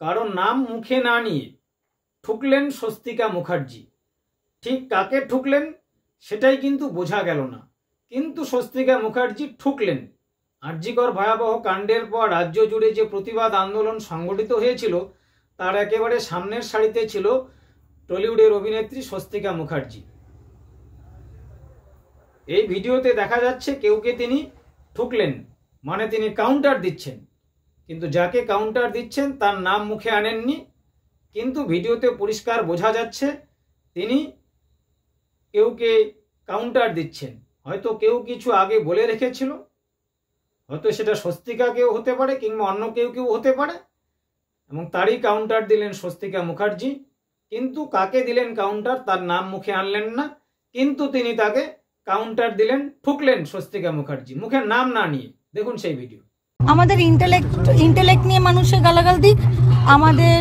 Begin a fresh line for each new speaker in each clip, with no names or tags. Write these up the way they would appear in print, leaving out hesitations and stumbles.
কারো নাম মুখে না নিয়ে ঠুকলেন স্বস্তিকা মুখার্জি। ঠিক কাকে ঠুকলেন সেটাই কিন্তু বোঝা গেল না, কিন্তু স্বস্তিকা মুখার্জি ঠুকলেন। আরজিকর ভয়াবহ কাণ্ডের পর রাজ্য জুড়ে যে প্রতিবাদ আন্দোলন সংগঠিত হয়েছিল তার একেবারে সামনের সারিতে ছিল টলিউডের অভিনেত্রী স্বস্তিকা মুখার্জি। এই ভিডিওতে দেখা যাচ্ছে কেউকে তিনি ঠুকলেন, মানে তিনি কাউন্টার দিচ্ছেন, কিন্তু যাকে কাউন্টার দিচ্ছেন তার নাম মুখে আনেননি, কিন্তু ভিডিওতে পরিষ্কার বোঝা যাচ্ছে তিনি কেউকে কাউন্টার দিচ্ছেন। হয়তো কেউ কিছু আগে বলে রেখেছিল, হয়তো সেটা স্বস্তিকা কেউ হতে পারে কিংবা অন্য কেউ হতে পারে, এবং তারই কাউন্টার দিলেন স্বস্তিকা মুখার্জি। কিন্তু কাকে দিলেন কাউন্টার তার নাম মুখে আনলেন না, কিন্তু তিনি তাকে কাউন্টার দিলেন, ঠুকলেন স্বস্তিকা মুখার্জি মুখের নাম না নিয়ে। দেখুন সেই ভিডিও।
আমাদের ইন্টেলেক্ট নিয়ে মানুষের গালাগাল দিক, আমাদের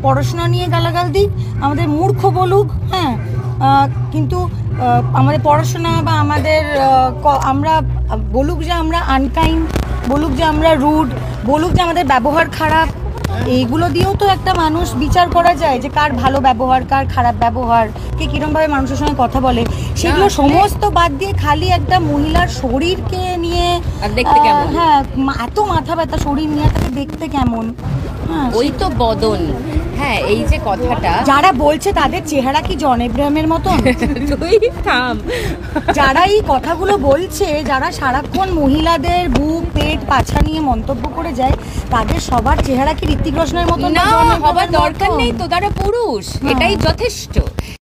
পড়াশোনা নিয়ে গালাগাল দিক, আমাদের মূর্খ বলুক, হ্যাঁ, কিন্তু আমাদের পড়াশোনা বা আমাদের আমরা বলুক যে আমরা আনকাইন্ড, বলুক যে আমরা রুড, বলুক যে আমাদের ব্যবহার খারাপ, এইগুলো দিয়েও তো একটা মানুষ বিচার করা যায় যে কার ভালো ব্যবহার, কার খারাপ ব্যবহার, কে কিরমভাবে মানুষের সঙ্গে কথা বলে। সেগুলো সমস্ত বাদ দিয়ে খালি একটা মহিলার শরীরকে নিয়ে হ্যাঁ, এত মাথা ব্যথা শরীর নিয়ে তাকে দেখতে কেমন,
ওই তো বদন। হ্যাঁ, এই যে কথাটা
যারা বলছে তাদের চেহারা কি জন এব্রাহামের মতন?
তুই থাম।
যারা এই কথাগুলো বলছে, যারা সারাক্ষণ মহিলাদের বুক পেট পাছা নিয়ে মন্তব্য করে যায়, তাদের সবার চেহারা কি ঋত্বিক রোশনের মতন?
না, হবার দরকার নেই তো, তারা পুরুষ, এটাই যথেষ্ট।